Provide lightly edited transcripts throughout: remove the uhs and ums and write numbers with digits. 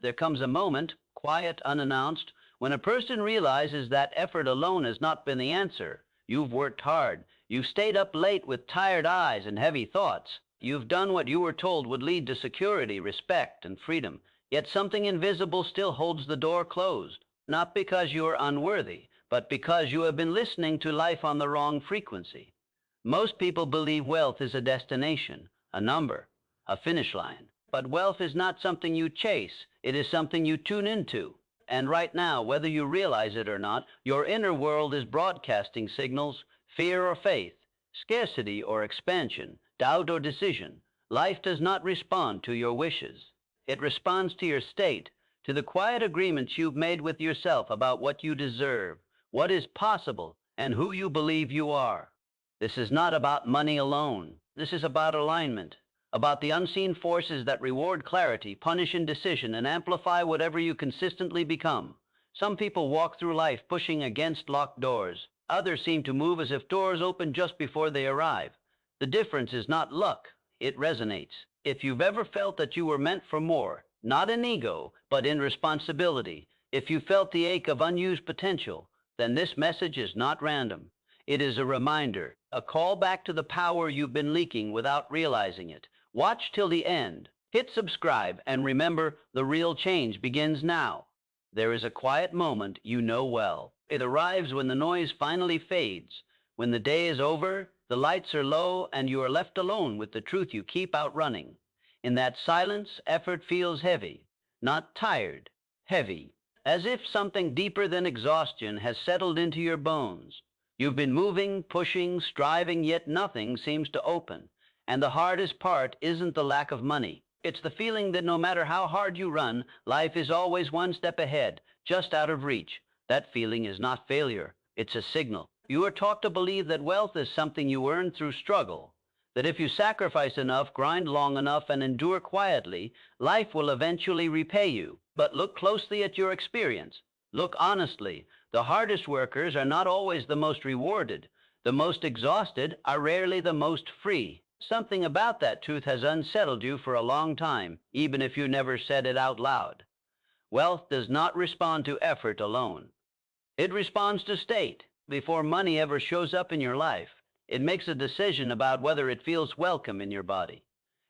There comes a moment, quiet, unannounced, when a person realizes that effort alone has not been the answer. You've worked hard. You've stayed up late with tired eyes and heavy thoughts. You've done what you were told would lead to security, respect, and freedom. Yet something invisible still holds the door closed. Not because you are unworthy, but because you have been listening to life on the wrong frequency. Most people believe wealth is a destination, a number, a finish line. But wealth is not something you chase. It is something you tune into. And right now, whether you realize it or not, your inner world is broadcasting signals: fear or faith, scarcity or expansion, doubt or decision. Life does not respond to your wishes. It responds to your state, to the quiet agreements you've made with yourself about what you deserve, what is possible, and who you believe you are. This is not about money alone. This is about alignment, about the unseen forces that reward clarity, punish indecision, and amplify whatever you consistently become. Some people walk through life pushing against locked doors. Others seem to move as if doors open just before they arrive. The difference is not luck, it resonates. If you've ever felt that you were meant for more, not in ego, but in responsibility, if you felt the ache of unused potential, then this message is not random. It is a reminder, a call back to the power you've been leaking without realizing it. Watch till the end. Hit subscribe and remember, the real change begins now. There is a quiet moment you know well. It arrives when the noise finally fades, when the day is over, the lights are low, and you are left alone with the truth you keep outrunning. In that silence, effort feels heavy, not tired, heavy, as if something deeper than exhaustion has settled into your bones. You've been moving, pushing, striving, yet nothing seems to open. And the hardest part isn't the lack of money. It's the feeling that no matter how hard you run, life is always one step ahead, just out of reach. That feeling is not failure. It's a signal. You are taught to believe that wealth is something you earn through struggle, that if you sacrifice enough, grind long enough, and endure quietly, life will eventually repay you. But look closely at your experience. Look honestly. The hardest workers are not always the most rewarded. The most exhausted are rarely the most free. Something about that truth has unsettled you for a long time, even if you never said it out loud. Wealth does not respond to effort alone. It responds to state. Before money ever shows up in your life, it makes a decision about whether it feels welcome in your body.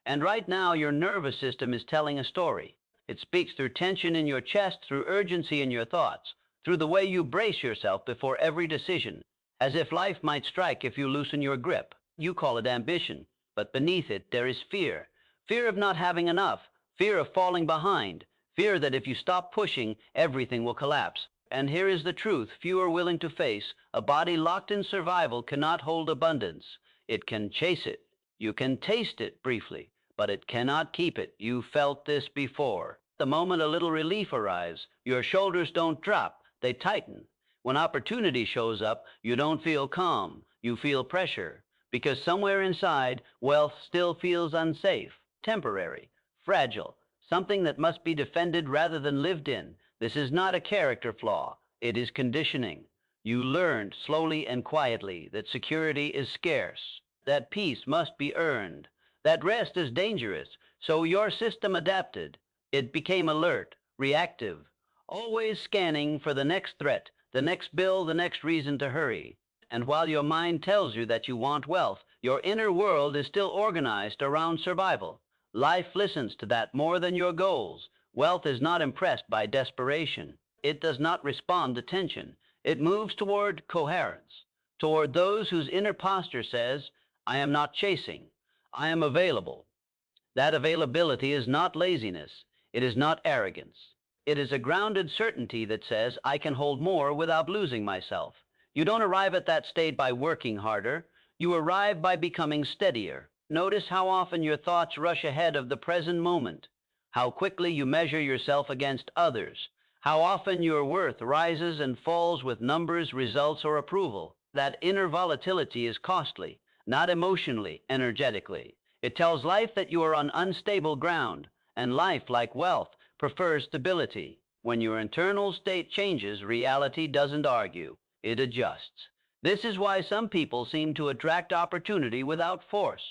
And right now, your nervous system is telling a story. It speaks through tension in your chest, through urgency in your thoughts, through the way you brace yourself before every decision, as if life might strike if you loosen your grip. You call it ambition, but beneath it there is fear. Fear of not having enough, fear of falling behind, fear that if you stop pushing, everything will collapse. And here is the truth few are willing to face: a body locked in survival cannot hold abundance. It can chase it. You can taste it briefly, but it cannot keep it. You felt this before. The moment a little relief arrives, your shoulders don't drop, they tighten. When opportunity shows up, you don't feel calm, you feel pressure. Because somewhere inside, wealth still feels unsafe, temporary, fragile, something that must be defended rather than lived in. This is not a character flaw, it is conditioning. You learned slowly and quietly that security is scarce, that peace must be earned, that rest is dangerous, so your system adapted. It became alert, reactive, always scanning for the next threat, the next bill, the next reason to hurry. And while your mind tells you that you want wealth, your inner world is still organized around survival. Life listens to that more than your goals. Wealth is not impressed by desperation. It does not respond to tension. It moves toward coherence, toward those whose inner posture says, I am not chasing, I am available. That availability is not laziness. It is not arrogance. It is a grounded certainty that says, I can hold more without losing myself. You don't arrive at that state by working harder. You arrive by becoming steadier. Notice how often your thoughts rush ahead of the present moment, how quickly you measure yourself against others, how often your worth rises and falls with numbers, results, or approval. That inner volatility is costly, not emotionally, energetically. It tells life that you are on unstable ground, and life, like wealth, prefers stability. When your internal state changes, reality doesn't argue. It adjusts. This is why some people seem to attract opportunity without force.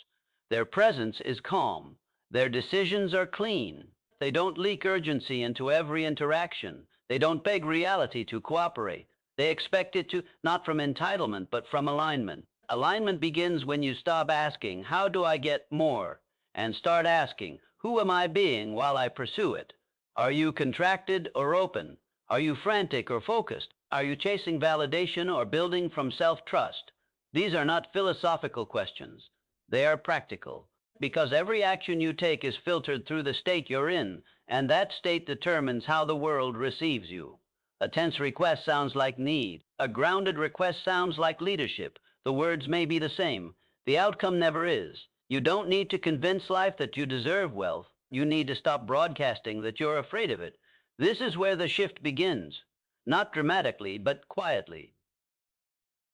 Their presence is calm. Their decisions are clean. They don't leak urgency into every interaction. They don't beg reality to cooperate. They expect it to, not from entitlement, but from alignment. Alignment begins when you stop asking, how do I get more? And start asking, who am I being while I pursue it? Are you contracted or open? Are you frantic or focused? Are you chasing validation or building from self-trust? These are not philosophical questions. They are practical. Because every action you take is filtered through the state you're in, and that state determines how the world receives you. A tense request sounds like need. A grounded request sounds like leadership. The words may be the same. The outcome never is. You don't need to convince life that you deserve wealth. You need to stop broadcasting that you're afraid of it. This is where the shift begins. Not dramatically, but quietly.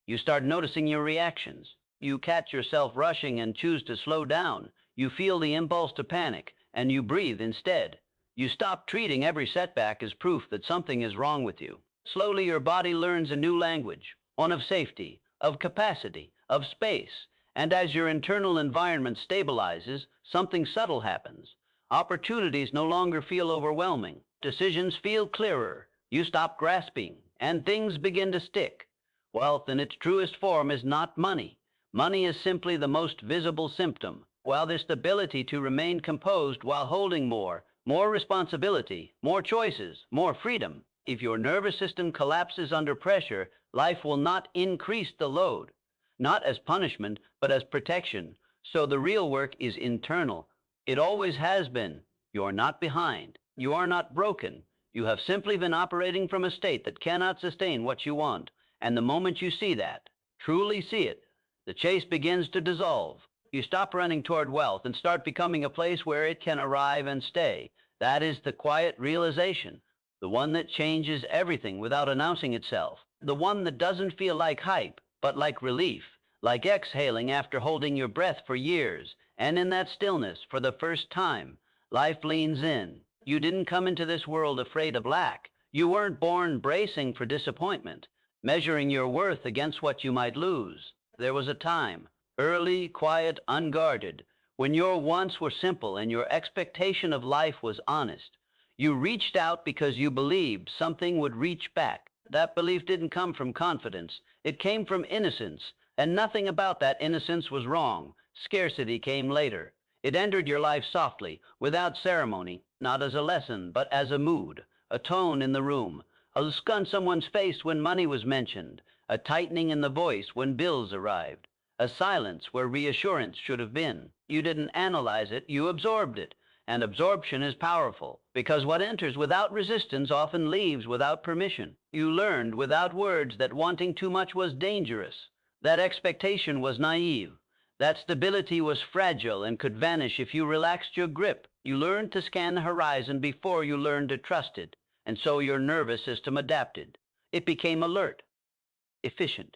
You start noticing your reactions. You catch yourself rushing and choose to slow down. You feel the impulse to panic, and you breathe instead. You stop treating every setback as proof that something is wrong with you. Slowly your body learns a new language, one of safety, of capacity, of space. And as your internal environment stabilizes, something subtle happens. Opportunities no longer feel overwhelming. Decisions feel clearer. You stop grasping, and things begin to stick. Wealth in its truest form is not money. Money is simply the most visible symptom, while this ability to remain composed while holding more responsibility, more choices, more freedom. If your nervous system collapses under pressure, life will not increase the load, not as punishment, but as protection. So the real work is internal. It always has been. You are not behind. You are not broken. You have simply been operating from a state that cannot sustain what you want. And the moment you see that, truly see it, the chase begins to dissolve. You stop running toward wealth and start becoming a place where it can arrive and stay. That is the quiet realization, the one that changes everything without announcing itself, the one that doesn't feel like hype, but like relief, like exhaling after holding your breath for years. And in that stillness, for the first time, life leans in. You didn't come into this world afraid of lack. You weren't born bracing for disappointment, measuring your worth against what you might lose. There was a time, early, quiet, unguarded, when your wants were simple and your expectation of life was honest. You reached out because you believed something would reach back. That belief didn't come from confidence. It came from innocence, and nothing about that innocence was wrong. Scarcity came later. It entered your life softly, without ceremony, not as a lesson, but as a mood, a tone in the room, a look on someone's face when money was mentioned, a tightening in the voice when bills arrived, a silence where reassurance should have been. You didn't analyze it, you absorbed it. And absorption is powerful, because what enters without resistance often leaves without permission. You learned without words that wanting too much was dangerous, that expectation was naive, that stability was fragile and could vanish if you relaxed your grip. You learned to scan the horizon before you learned to trust it, and so your nervous system adapted. It became alert, efficient,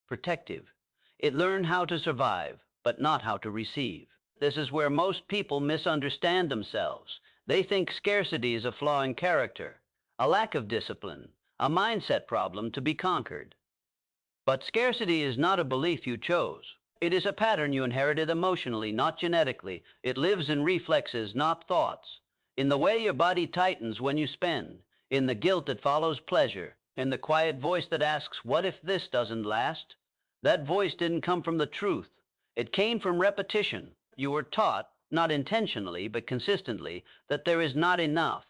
protective. It learned how to survive, but not how to receive. This is where most people misunderstand themselves. They think scarcity is a flaw in character, a lack of discipline, a mindset problem to be conquered. But scarcity is not a belief you chose. It is a pattern you inherited emotionally, not genetically. It lives in reflexes, not thoughts. In the way your body tightens when you spend, in the guilt that follows pleasure, in the quiet voice that asks, what if this doesn't last? That voice didn't come from the truth. It came from repetition. You were taught, not intentionally, but consistently, that there is not enough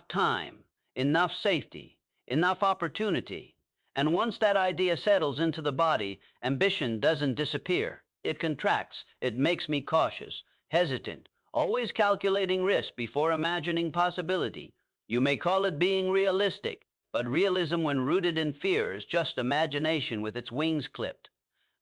time, enough safety, enough opportunity. And once that idea settles into the body, ambition doesn't disappear. It contracts. It makes me cautious, hesitant, always calculating risk before imagining possibility. You may call it being realistic, but realism when rooted in fear is just imagination with its wings clipped.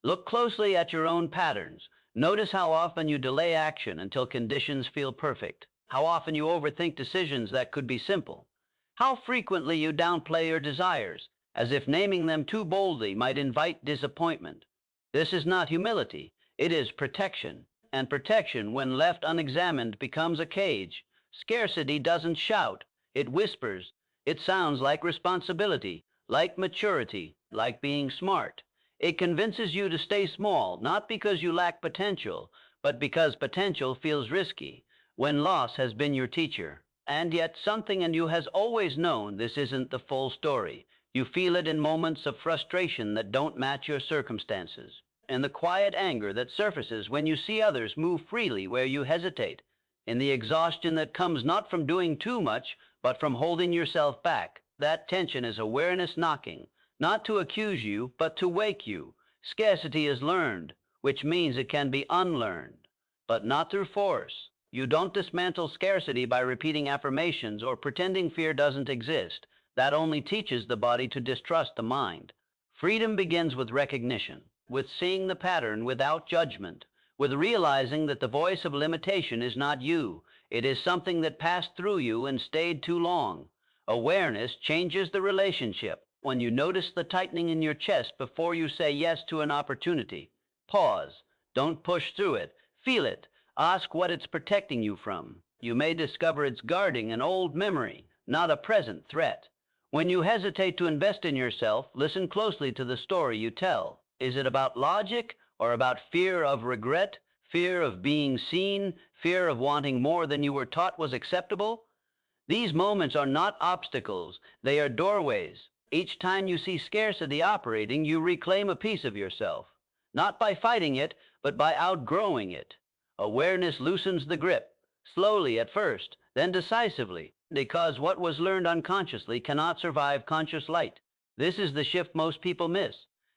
Look closely at your own patterns. Notice how often you delay action until conditions feel perfect, how often you overthink decisions that could be simple, how frequently you downplay your desires, as if naming them too boldly might invite disappointment. This is not humility, it is protection, and protection, when left unexamined, becomes a cage. Scarcity doesn't shout, it whispers. It sounds like responsibility, like maturity, like being smart. It convinces you to stay small, not because you lack potential, but because potential feels risky, when loss has been your teacher. And yet something in you has always known this isn't the full story. You feel it in moments of frustration that don't match your circumstances, in the quiet anger that surfaces when you see others move freely where you hesitate, in the exhaustion that comes not from doing too much, but from holding yourself back. That tension is awareness knocking, not to accuse you, but to wake you. Scarcity is learned, which means it can be unlearned, but not through force. You don't dismantle scarcity by repeating affirmations or pretending fear doesn't exist. That only teaches the body to distrust the mind. Freedom begins with recognition, with seeing the pattern without judgment, with realizing that the voice of limitation is not you. It is something that passed through you and stayed too long. Awareness changes the relationship. When you notice the tightening in your chest before you say yes to an opportunity, pause. Don't push through it. Feel it. Ask what it's protecting you from. You may discover it's guarding an old memory, not a present threat. When you hesitate to invest in yourself, listen closely to the story you tell. Is it about logic or about fear of regret, fear of being seen, fear of wanting more than you were taught was acceptable? These moments are not obstacles, they are doorways. Each time you see scarcity operating, you reclaim a piece of yourself, not by fighting it, but by outgrowing it. Awareness loosens the grip, slowly at first, then decisively, because what was learned unconsciously cannot survive conscious light. This is the shift most people miss.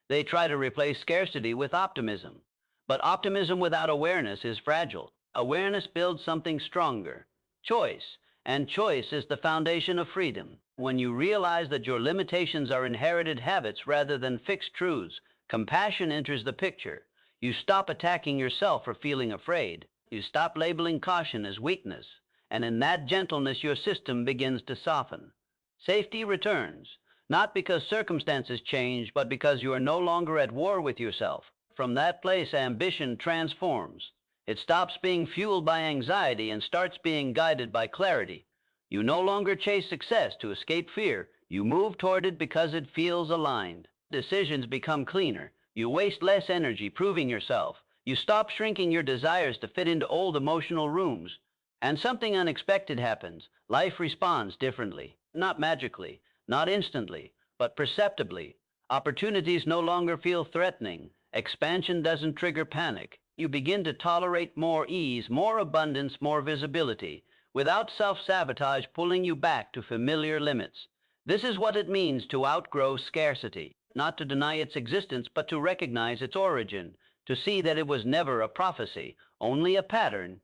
They try to replace scarcity with optimism. But optimism without awareness is fragile. Awareness builds something stronger, choice. And choice is the foundation of freedom. When you realize that your limitations are inherited habits rather than fixed truths, compassion enters the picture. You stop attacking yourself for feeling afraid. You stop labeling caution as weakness. And in that gentleness, your system begins to soften. Safety returns, not because circumstances change, but because you are no longer at war with yourself. From that place, ambition transforms. It stops being fueled by anxiety and starts being guided by clarity. You no longer chase success to escape fear. You move toward it because it feels aligned. Decisions become cleaner. You waste less energy proving yourself. You stop shrinking your desires to fit into old emotional rooms. And something unexpected happens. Life responds differently. Not magically, not instantly, but perceptibly. Opportunities no longer feel threatening. Expansion doesn't trigger panic. You begin to tolerate more ease, more abundance, more visibility, without self-sabotage pulling you back to familiar limits. This is what it means to outgrow scarcity, not to deny its existence, but to recognize its origin, to see that it was never a prophecy, only a pattern.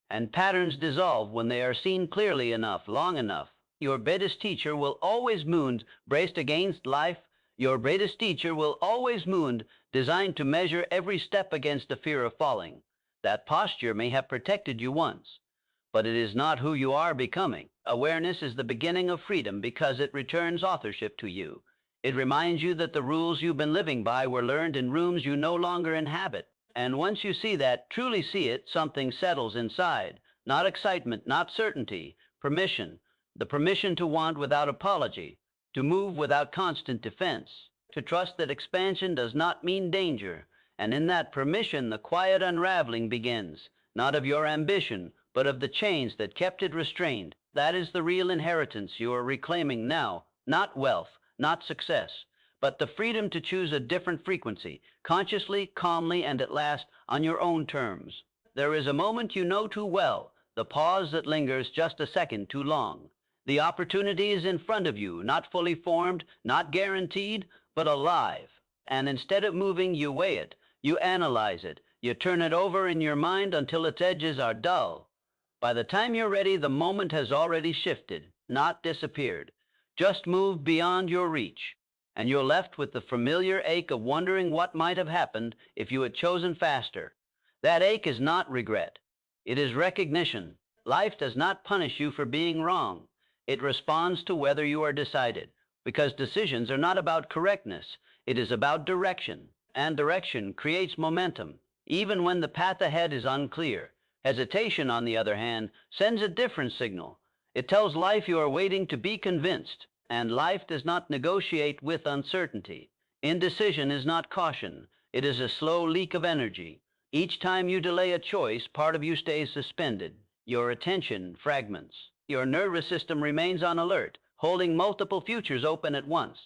And patterns dissolve when they are seen clearly enough, long enough. Your greatest teacher will always moon braced against life. Your greatest teacher will always moon designed to measure every step against the fear of falling. That posture may have protected you once, but it is not who you are becoming. Awareness is the beginning of freedom because it returns authorship to you. It reminds you that the rules you've been living by were learned in rooms you no longer inhabit. And once you see that, truly see it, something settles inside. Not excitement, not certainty, permission. The permission to want without apology, to move without constant defense, to trust that expansion does not mean danger. And in that permission, the quiet unraveling begins, not of your ambition, but of the chains that kept it restrained. That is the real inheritance you are reclaiming now, not wealth, not success, but the freedom to choose a different frequency, consciously, calmly, and at last, on your own terms. There is a moment you know too well, the pause that lingers just a second too long. The opportunity is in front of you, not fully formed, not guaranteed, but alive. And instead of moving, you weigh it, you analyze it, you turn it over in your mind until its edges are dull. By the time you're ready, the moment has already shifted, not disappeared, just moved beyond your reach. And you're left with the familiar ache of wondering what might have happened if you had chosen faster. That ache is not regret. It is recognition. Life does not punish you for being wrong. It responds to whether you are decided, because decisions are not about correctness. It is about direction, and direction creates momentum, even when the path ahead is unclear. Hesitation, on the other hand, sends a different signal. It tells life you are waiting to be convinced, and life does not negotiate with uncertainty. Indecision is not caution. It is a slow leak of energy. Each time you delay a choice, part of you stays suspended. Your attention fragments. Your nervous system remains on alert, holding multiple futures open at once.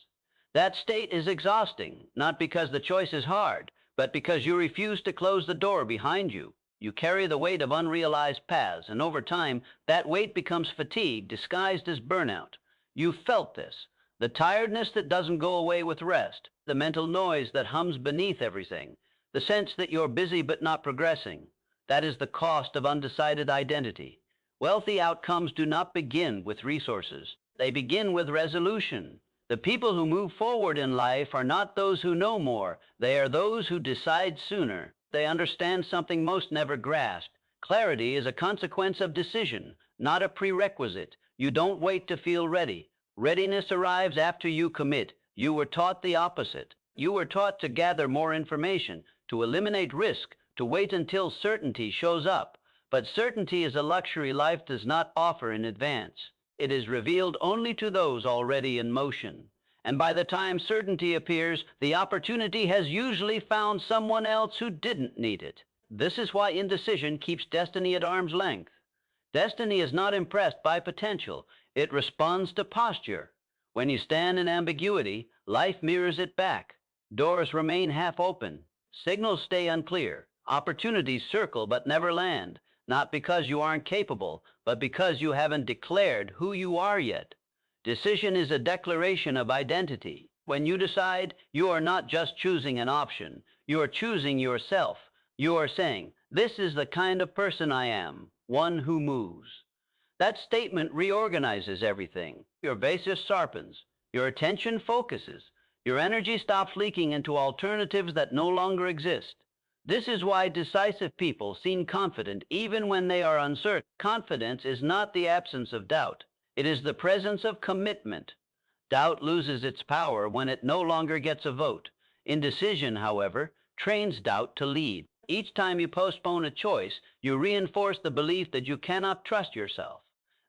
That state is exhausting, not because the choice is hard, but because you refuse to close the door behind you. You carry the weight of unrealized paths, and over time, that weight becomes fatigue disguised as burnout. You've felt this. The tiredness that doesn't go away with rest, the mental noise that hums beneath everything, the sense that you're busy but not progressing. That is the cost of undecided identity. Wealthy outcomes do not begin with resources. They begin with resolution. The people who move forward in life are not those who know more. They are those who decide sooner. They understand something most never grasp. Clarity is a consequence of decision, not a prerequisite. You don't wait to feel ready. Readiness arrives after you commit. You were taught the opposite. You were taught to gather more information, to eliminate risk, to wait until certainty shows up. But certainty is a luxury life does not offer in advance. It is revealed only to those already in motion. And by the time certainty appears, the opportunity has usually found someone else who didn't need it. This is why indecision keeps destiny at arm's length. Destiny is not impressed by potential. It responds to posture. When you stand in ambiguity, life mirrors it back. Doors remain half open. Signals stay unclear. Opportunities circle but never land. Not because you aren't capable, but because you haven't declared who you are yet. Decision is a declaration of identity. When you decide, you are not just choosing an option. You are choosing yourself. You are saying, this is the kind of person I am, one who moves. That statement reorganizes everything. Your basis sharpens. Your attention focuses. Your energy stops leaking into alternatives that no longer exist. This is why decisive people seem confident even when they are uncertain. Confidence is not the absence of doubt. It is the presence of commitment. Doubt loses its power when it no longer gets a vote. Indecision, however, trains doubt to lead. Each time you postpone a choice, you reinforce the belief that you cannot trust yourself.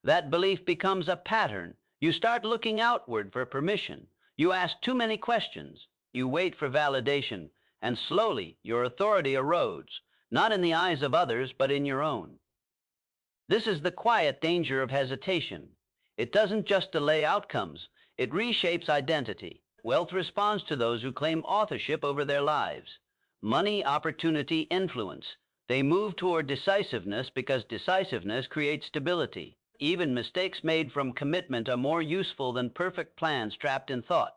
That belief becomes a pattern. You start looking outward for permission. You ask too many questions. You wait for validation. And slowly, your authority erodes, not in the eyes of others, but in your own. This is the quiet danger of hesitation. It doesn't just delay outcomes, it reshapes identity. Wealth responds to those who claim authorship over their lives. Money, opportunity, influence. They move toward decisiveness because decisiveness creates stability. Even mistakes made from commitment are more useful than perfect plans trapped in thought.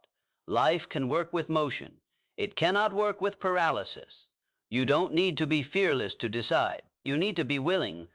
Life can work with motion. It cannot work with paralysis. You don't need to be fearless to decide. You need to be willing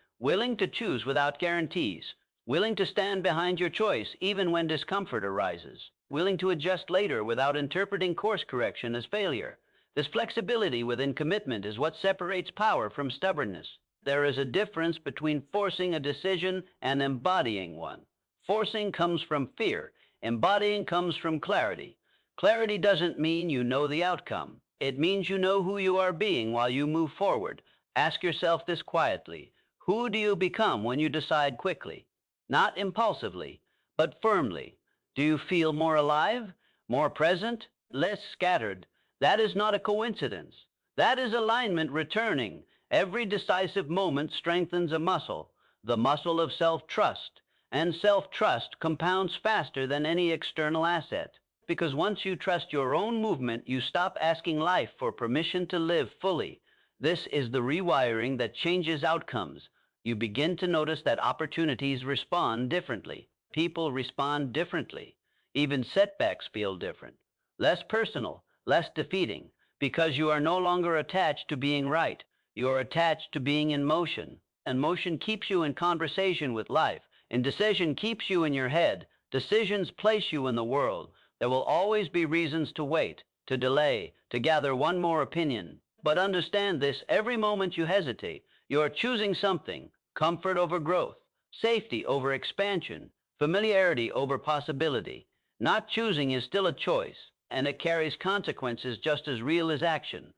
to choose without guarantees, willing to stand behind your choice even when discomfort arises, willing to adjust later without interpreting course correction as failure. This flexibility within commitment is what separates power from stubbornness. There is a difference between forcing a decision and embodying one. Forcing comes from fear. Embodying comes from clarity. Clarity doesn't mean you know the outcome. It means you know who you are being while you move forward. Ask yourself this quietly. Who do you become when you decide quickly? Not impulsively, but firmly. Do you feel more alive, more present, less scattered? That is not a coincidence. That is alignment returning. Every decisive moment strengthens a muscle, the muscle of self-trust. And self-trust compounds faster than any external asset. Because once you trust your own movement, you stop asking life for permission to live fully. This is the rewiring that changes outcomes. You begin to notice that opportunities respond differently. People respond differently. Even setbacks feel different. Less personal, less defeating, because you are no longer attached to being right. You are attached to being in motion. And motion keeps you in conversation with life. Indecision keeps you in your head. Decisions place you in the world. There will always be reasons to wait, to delay, to gather one more opinion. But understand this, every moment you hesitate, you are choosing something: comfort over growth, safety over expansion, familiarity over possibility. Not choosing is still a choice, and it carries consequences just as real as action.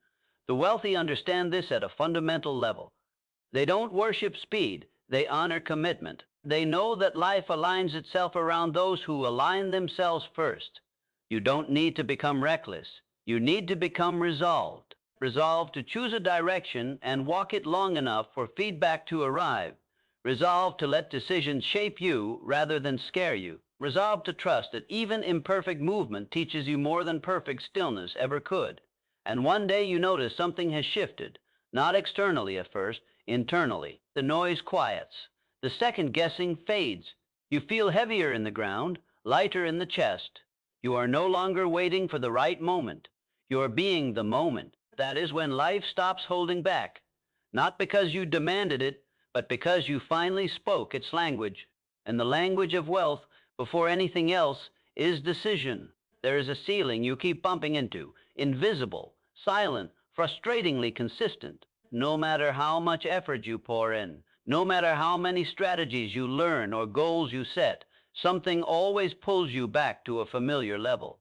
The wealthy understand this at a fundamental level. They don't worship speed, they honor commitment. They know that life aligns itself around those who align themselves first. You don't need to become reckless. You need to become resolved. Resolved to choose a direction and walk it long enough for feedback to arrive. Resolve to let decisions shape you rather than scare you. Resolve to trust that even imperfect movement teaches you more than perfect stillness ever could. And one day you notice something has shifted, not externally at first, internally. The noise quiets. The second guessing fades. You feel heavier in the ground, lighter in the chest. You are no longer waiting for the right moment. You are being the moment. That is when life stops holding back. Not because you demanded it, but because you finally spoke its language. And the language of wealth, before anything else, is decision. There is a ceiling you keep bumping into, invisible, silent, frustratingly consistent. No matter how much effort you pour in, no matter how many strategies you learn or goals you set, something always pulls you back to a familiar level.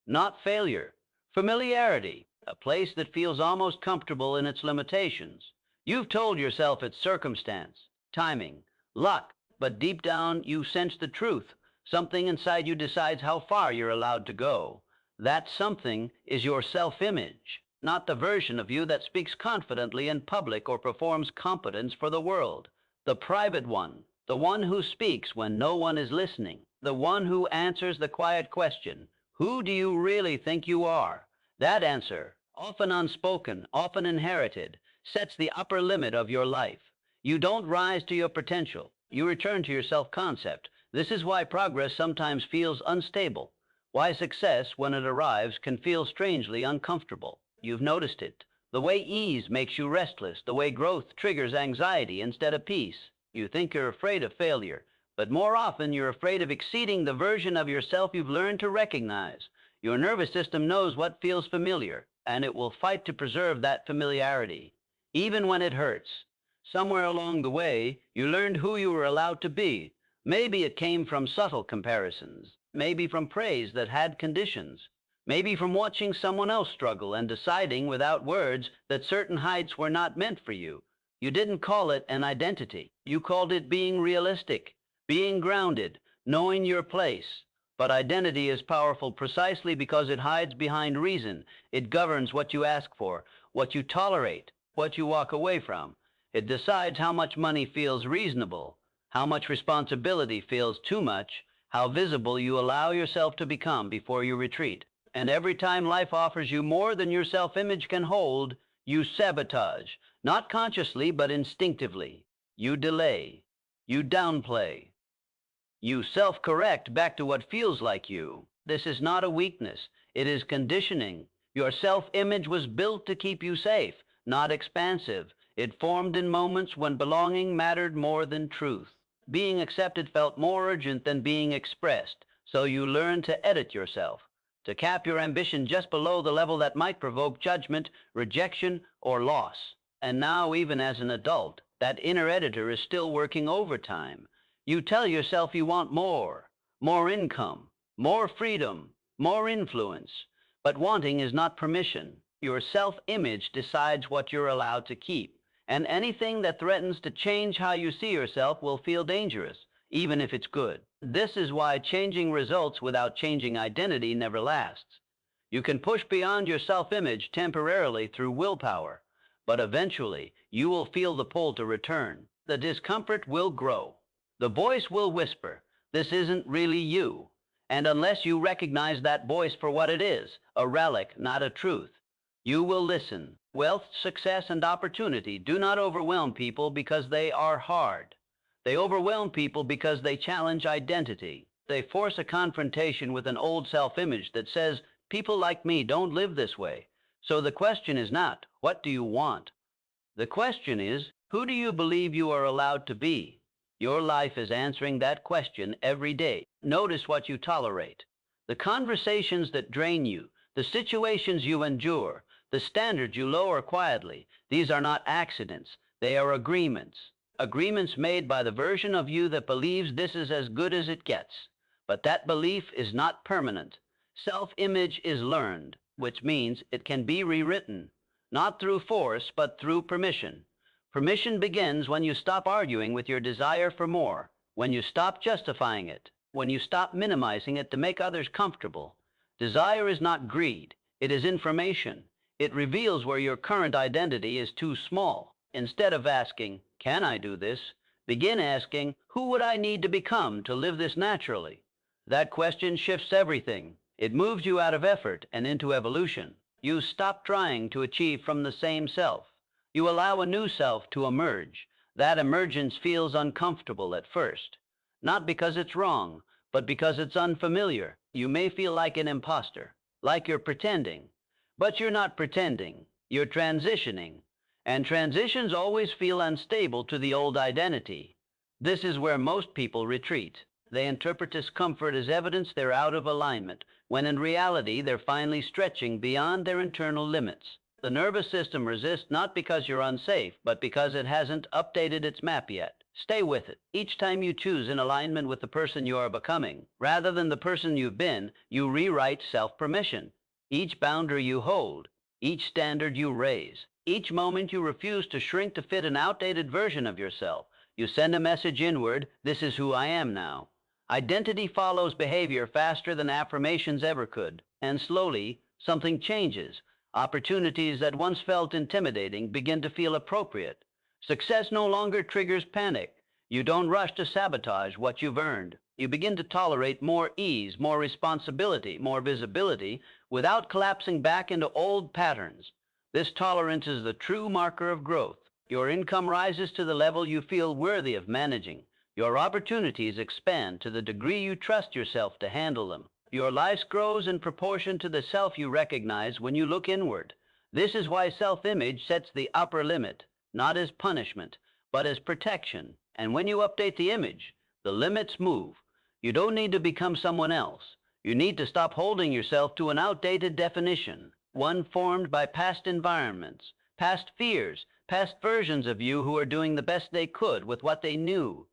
Not failure, familiarity, a place that feels almost comfortable in its limitations. You've told yourself it's circumstance, timing, luck, but deep down you sense the truth. Something inside you decides how far you're allowed to go. That something is your self-image, not the version of you that speaks confidently in public or performs competence for the world. The private one, the one who speaks when no one is listening, the one who answers the quiet question, who do you really think you are? That answer, often unspoken, often inherited, sets the upper limit of your life. You don't rise to your potential. You return to your self-concept. This is why progress sometimes feels unstable. Why success, when it arrives, can feel strangely uncomfortable. You've noticed it. The way ease makes you restless, the way growth triggers anxiety instead of peace. You think you're afraid of failure, but more often you're afraid of exceeding the version of yourself you've learned to recognize. Your nervous system knows what feels familiar, and it will fight to preserve that familiarity, even when it hurts. Somewhere along the way, you learned who you were allowed to be. Maybe it came from subtle comparisons, maybe from praise that had conditions, maybe from watching someone else struggle and deciding without words that certain heights were not meant for you. You didn't call it an identity. You called it being realistic, being grounded, knowing your place. But identity is powerful precisely because it hides behind reason. It governs what you ask for, what you tolerate, what you walk away from. It decides how much money feels reasonable, how much responsibility feels too much, how visible you allow yourself to become before you retreat. And every time life offers you more than your self-image can hold, you sabotage, not consciously but instinctively. You delay, you downplay, you self-correct back to what feels like you. This is not a weakness. It is conditioning. Your self-image was built to keep you safe, not expansive. It formed in moments when belonging mattered more than truth. Being accepted felt more urgent than being expressed, so you learned to edit yourself, to cap your ambition just below the level that might provoke judgment, rejection, or loss. And now, even as an adult, that inner editor is still working overtime. You tell yourself you want more income, more freedom, more influence. But wanting is not permission. Your self-image decides what you're allowed to keep. And anything that threatens to change how you see yourself will feel dangerous, even if it's good. This is why changing results without changing identity never lasts. You can push beyond your self-image temporarily through willpower, but eventually you will feel the pull to return. The discomfort will grow. The voice will whisper, this isn't really you. And unless you recognize that voice for what it is, a relic, not a truth, you will listen. Wealth, success, and opportunity do not overwhelm people because they are hard. They overwhelm people because they challenge identity. They force a confrontation with an old self-image that says, people like me don't live this way. So the question is not, what do you want? The question is, who do you believe you are allowed to be? Your life is answering that question every day. Notice what you tolerate. The conversations that drain you, the situations you endure, the standards you lower quietly, these are not accidents. They are agreements. Agreements made by the version of you that believes this is as good as it gets. But that belief is not permanent. Self-image is learned, which means it can be rewritten, not through force, but through permission. Permission begins when you stop arguing with your desire for more, when you stop justifying it, when you stop minimizing it to make others comfortable. Desire is not greed, it is information. It reveals where your current identity is too small. Instead of asking, can I do this? Begin asking, who would I need to become to live this naturally? That question shifts everything. It moves you out of effort and into evolution. You stop trying to achieve from the same self. You allow a new self to emerge. That emergence feels uncomfortable at first. Not because it's wrong, but because it's unfamiliar. You may feel like an imposter, like you're pretending. But you're not pretending. You're transitioning. And transitions always feel unstable to the old identity. This is where most people retreat. They interpret discomfort as evidence they're out of alignment, when in reality they're finally stretching beyond their internal limits. The nervous system resists not because you're unsafe, but because it hasn't updated its map yet. Stay with it. Each time you choose in alignment with the person you are becoming, rather than the person you've been, you rewrite self-permission. Each boundary you hold, each standard you raise, each moment you refuse to shrink to fit an outdated version of yourself, you send a message inward, this is who I am now. Identity follows behavior faster than affirmations ever could, and slowly, something changes. Opportunities that once felt intimidating begin to feel appropriate. Success no longer triggers panic. You don't rush to sabotage what you've earned. You begin to tolerate more ease, more responsibility, more visibility, without collapsing back into old patterns. This tolerance is the true marker of growth. Your income rises to the level you feel worthy of managing. Your opportunities expand to the degree you trust yourself to handle them. Your life grows in proportion to the self you recognize when you look inward. This is why self-image sets the upper limit, not as punishment, but as protection. And when you update the image, the limits move. You don't need to become someone else. You need to stop holding yourself to an outdated definition, one formed by past environments, past fears, past versions of you who are doing the best they could with what they knew.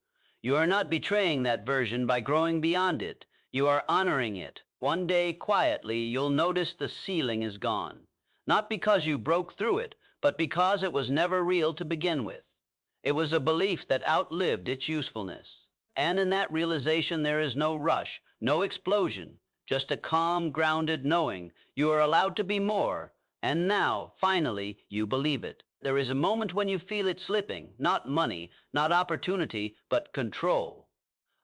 You are not betraying that version by growing beyond it. You are honoring it. One day, quietly, you'll notice the ceiling is gone. Not because you broke through it, but because it was never real to begin with. It was a belief that outlived its usefulness. And in that realization, there is no rush, no explosion, just a calm, grounded knowing you are allowed to be more. And now, finally, you believe it. There is a moment when you feel it slipping, not money, not opportunity, but control.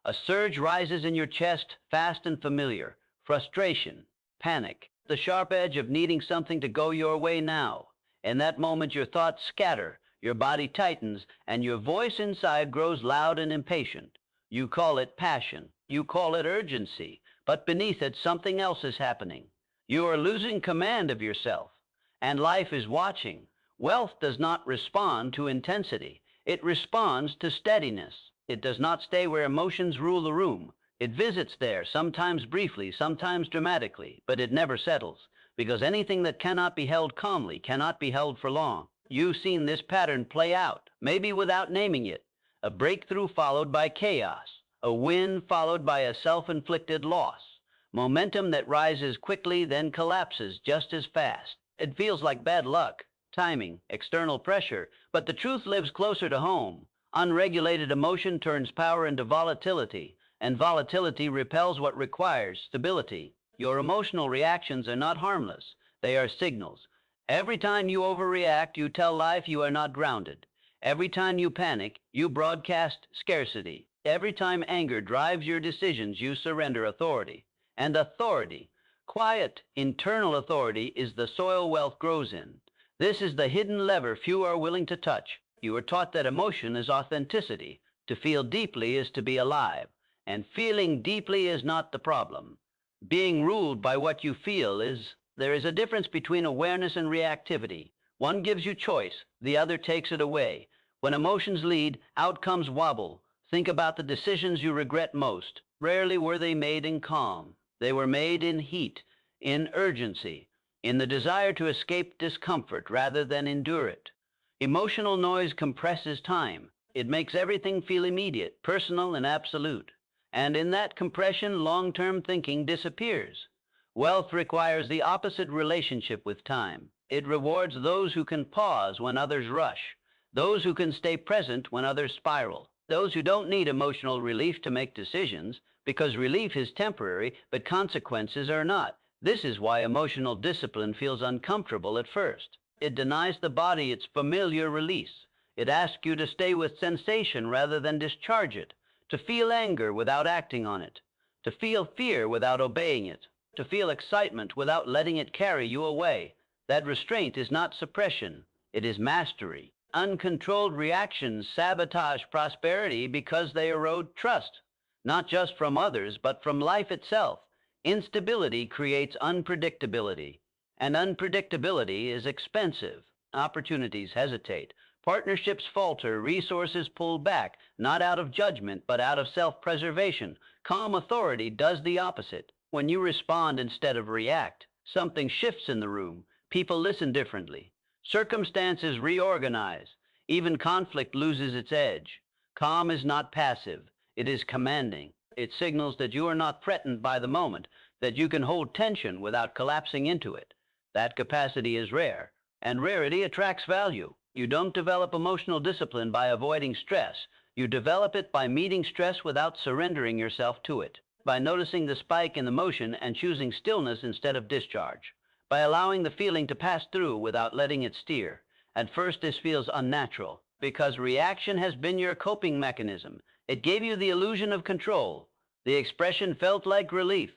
A surge rises in your chest, fast and familiar. Frustration, panic, the sharp edge of needing something to go your way now. In that moment, your thoughts scatter, your body tightens, and your voice inside grows loud and impatient. You call it passion, you call it urgency, but beneath it, something else is happening. You are losing command of yourself, and life is watching. Wealth does not respond to intensity. It responds to steadiness. It does not stay where emotions rule the room. It visits there, sometimes briefly, sometimes dramatically, but it never settles, because anything that cannot be held calmly cannot be held for long. You've seen this pattern play out, maybe without naming it. A breakthrough followed by chaos. A win followed by a self-inflicted loss. Momentum that rises quickly, then collapses just as fast. It feels like bad luck, timing, external pressure, but the truth lives closer to home. Unregulated emotion turns power into volatility, and volatility repels what requires stability. Your emotional reactions are not harmless. They are signals. Every time you overreact, you tell life you are not grounded. Every time you panic, you broadcast scarcity. Every time anger drives your decisions, you surrender authority. And authority, quiet, internal authority, is the soil wealth grows in. This is the hidden lever few are willing to touch. You are taught that emotion is authenticity. To feel deeply is to be alive. And feeling deeply is not the problem. Being ruled by what you feel is. There is a difference between awareness and reactivity. One gives you choice, the other takes it away. When emotions lead, outcomes wobble. Think about the decisions you regret most. Rarely were they made in calm. They were made in heat, in urgency, in the desire to escape discomfort rather than endure it. Emotional noise compresses time. It makes everything feel immediate, personal, and absolute. And in that compression, long-term thinking disappears. Wealth requires the opposite relationship with time. It rewards those who can pause when others rush, those who can stay present when others spiral, those who don't need emotional relief to make decisions, because relief is temporary, but consequences are not. This is why emotional discipline feels uncomfortable at first. It denies the body its familiar release. It asks you to stay with sensation rather than discharge it, to feel anger without acting on it, to feel fear without obeying it, to feel excitement without letting it carry you away. That restraint is not suppression, it is mastery. Uncontrolled reactions sabotage prosperity because they erode trust, not just from others, but from life itself. Instability creates unpredictability, and unpredictability is expensive. Opportunities hesitate, partnerships falter, resources pull back, not out of judgment, but out of self-preservation. Calm authority does the opposite. When you respond instead of react, something shifts in the room. People listen differently. Circumstances reorganize. Even conflict loses its edge. Calm is not passive. It is commanding. It signals that you are not threatened by the moment, that you can hold tension without collapsing into it. That capacity is rare, and rarity attracts value. You don't develop emotional discipline by avoiding stress. You develop it by meeting stress without surrendering yourself to it, by noticing the spike in emotion and choosing stillness instead of discharge, by allowing the feeling to pass through without letting it steer. At first this feels unnatural, because reaction has been your coping mechanism. It gave you the illusion of control. The expression felt like relief,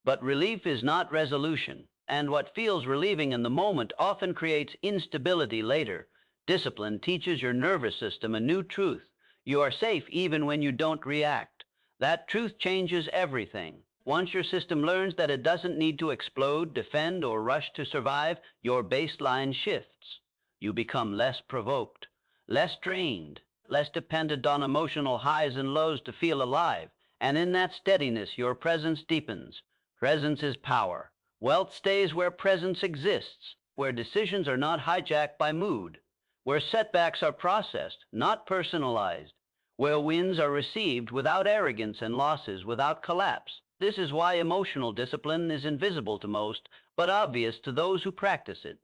but relief is not resolution, and what feels relieving in the moment often creates instability later. Discipline teaches your nervous system a new truth. You are safe even when you don't react. That truth changes everything. Once your system learns that it doesn't need to explode, defend, or rush to survive, your baseline shifts. You become less provoked, less drained, less dependent on emotional highs and lows to feel alive. And in that steadiness, your presence deepens. Presence is power. Wealth stays where presence exists, where decisions are not hijacked by mood, where setbacks are processed, not personalized, where wins are received without arrogance and losses without collapse. This is why emotional discipline is invisible to most, but obvious to those who practice it.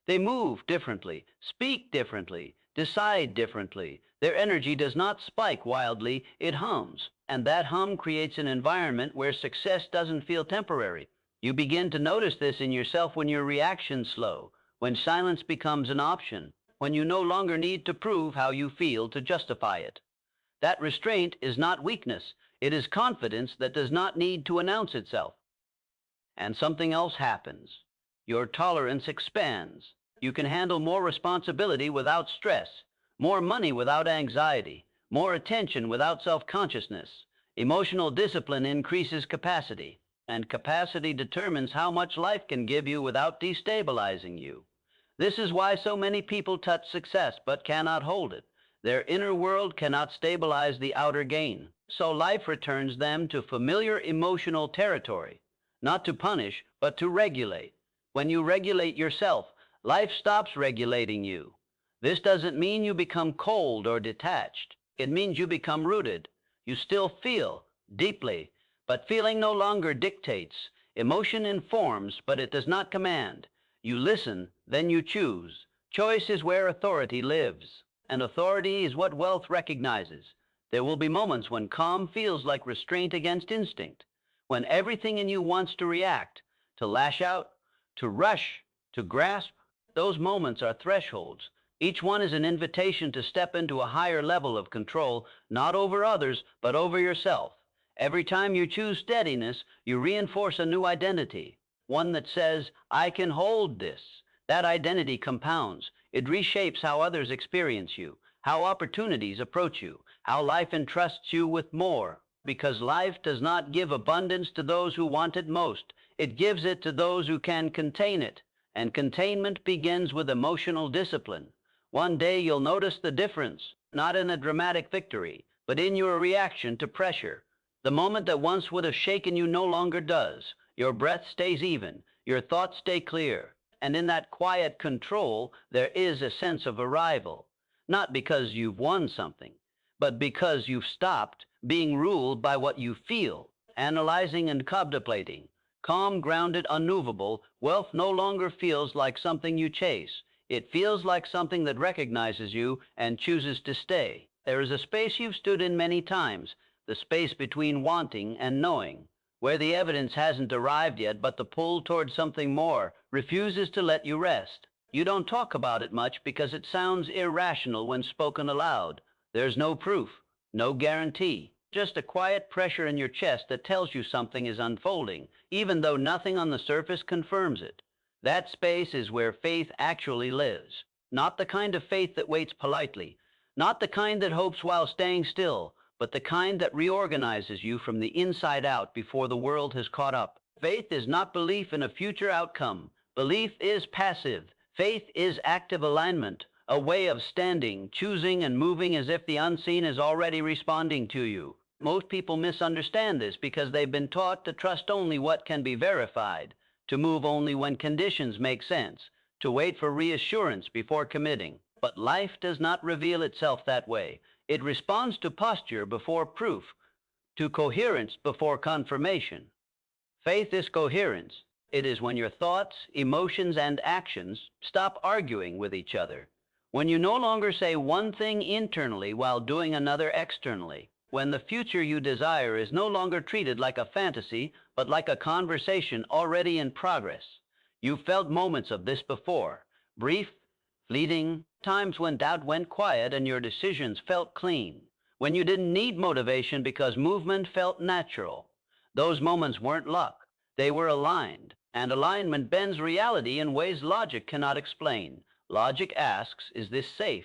They move differently, speak differently, decide differently. Their energy does not spike wildly, it hums. And that hum creates an environment where success doesn't feel temporary. You begin to notice this in yourself when your reactions slow, when silence becomes an option, when you no longer need to prove how you feel to justify it. That restraint is not weakness. It is confidence that does not need to announce itself. And something else happens. Your tolerance expands. You can handle more responsibility without stress, more money without anxiety, more attention without self-consciousness. Emotional discipline increases capacity, and capacity determines how much life can give you without destabilizing you. This is why so many people touch success but cannot hold it. Their inner world cannot stabilize the outer gain. So life returns them to familiar emotional territory, not to punish, but to regulate. When you regulate yourself, life stops regulating you. This doesn't mean you become cold or detached. It means you become rooted. You still feel deeply, but feeling no longer dictates. Emotion informs, but it does not command. You listen, then you choose. Choice is where authority lives, and authority is what wealth recognizes. There will be moments when calm feels like restraint against instinct, when everything in you wants to react, to lash out, to rush, to grasp. Those moments are thresholds. Each one is an invitation to step into a higher level of control, not over others, but over yourself. Every time you choose steadiness, you reinforce a new identity, one that says, I can hold this. That identity compounds. It reshapes how others experience you, how opportunities approach you, how life entrusts you with more. Because life does not give abundance to those who want it most. It gives it to those who can contain it. And containment begins with emotional discipline. One day you'll notice the difference, not in a dramatic victory, but in your reaction to pressure. The moment that once would have shaken you no longer does. Your breath stays even, your thoughts stay clear, and in that quiet control there is a sense of arrival. Not because you've won something, but because you've stopped being ruled by what you feel, analyzing and contemplating. Calm, grounded, unmovable, wealth no longer feels like something you chase. It feels like something that recognizes you and chooses to stay. There is a space you've stood in many times, the space between wanting and knowing, where the evidence hasn't arrived yet, but the pull towards something more refuses to let you rest. You don't talk about it much because it sounds irrational when spoken aloud. There's no proof, no guarantee, just a quiet pressure in your chest that tells you something is unfolding, even though nothing on the surface confirms it. That space is where faith actually lives. Not the kind of faith that waits politely, not the kind that hopes while staying still, but the kind that reorganizes you from the inside out before the world has caught up. Faith is not belief in a future outcome. Belief is passive. Faith is active alignment, a way of standing, choosing, and moving as if the unseen is already responding to you. Most people misunderstand this because they've been taught to trust only what can be verified, to move only when conditions make sense, to wait for reassurance before committing. But life does not reveal itself that way. It responds to posture before proof, to coherence before confirmation. Faith is coherence. It is when your thoughts, emotions, and actions stop arguing with each other. When you no longer say one thing internally while doing another externally. When the future you desire is no longer treated like a fantasy, but like a conversation already in progress. You've felt moments of this before. Brief, fleeting, times when doubt went quiet and your decisions felt clean. When you didn't need motivation because movement felt natural. Those moments weren't luck. They were aligned. And alignment bends reality in ways logic cannot explain. Logic asks, is this safe?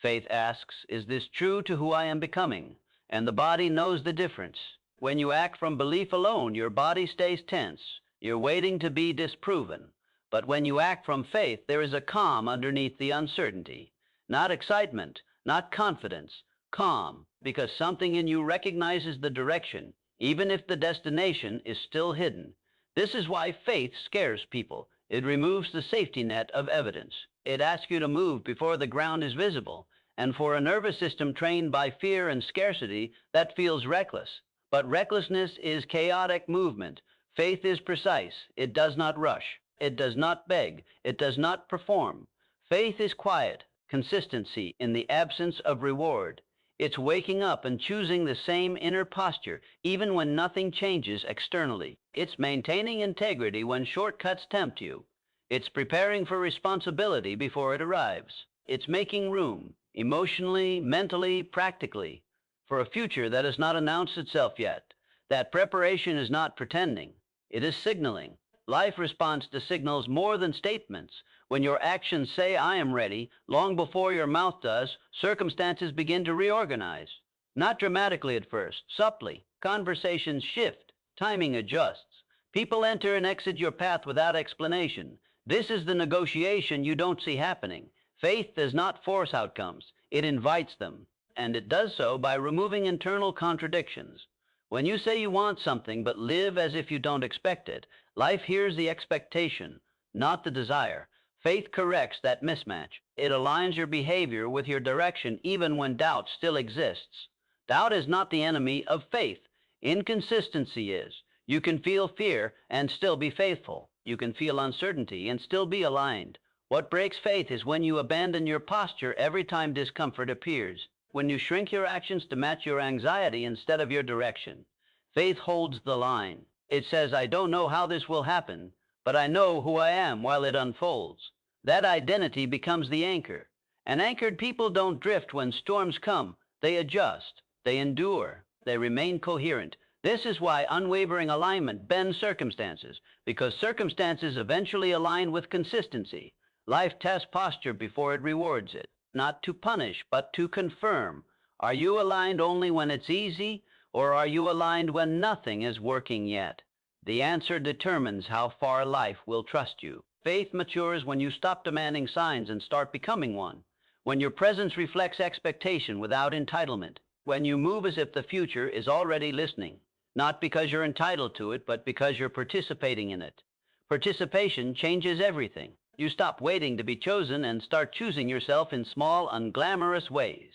Faith asks, is this true to who I am becoming? And the body knows the difference. When you act from belief alone, your body stays tense. You're waiting to be disproven. But when you act from faith, there is a calm underneath the uncertainty. Not excitement, not confidence, calm, because something in you recognizes the direction, even if the destination is still hidden. This is why faith scares people. It removes the safety net of evidence. It asks you to move before the ground is visible. And for a nervous system trained by fear and scarcity, that feels reckless. But recklessness is chaotic movement. Faith is precise. It does not rush. It does not beg. It does not perform. Faith is quiet, consistency in the absence of reward. It's waking up and choosing the same inner posture, even when nothing changes externally. It's maintaining integrity when shortcuts tempt you. It's preparing for responsibility before it arrives. It's making room, emotionally, mentally, practically, for a future that has not announced itself yet. That preparation is not pretending. It is signaling. Life responds to signals more than statements. When your actions say, I am ready, long before your mouth does, circumstances begin to reorganize. Not dramatically at first, subtly. Conversations shift, timing adjusts. People enter and exit your path without explanation. This is the negotiation you don't see happening. Faith does not force outcomes, it invites them. And it does so by removing internal contradictions. When you say you want something but live as if you don't expect it, life hears the expectation, not the desire. Faith corrects that mismatch. It aligns your behavior with your direction even when doubt still exists. Doubt is not the enemy of faith. Inconsistency is. You can feel fear and still be faithful. You can feel uncertainty and still be aligned. What breaks faith is when you abandon your posture every time discomfort appears, when you shrink your actions to match your anxiety instead of your direction. Faith holds the line. It says, I don't know how this will happen, but I know who I am while it unfolds. That identity becomes the anchor. And anchored people don't drift when storms come. They adjust. They endure. They remain coherent. This is why unwavering alignment bends circumstances, because circumstances eventually align with consistency. Life tests posture before it rewards it, not to punish, but to confirm. Are you aligned only when it's easy, or are you aligned when nothing is working yet? The answer determines how far life will trust you. Faith matures when you stop demanding signs and start becoming one. When your presence reflects expectation without entitlement. When you move as if the future is already listening. Not because you're entitled to it, but because you're participating in it. Participation changes everything. You stop waiting to be chosen and start choosing yourself in small, unglamorous ways.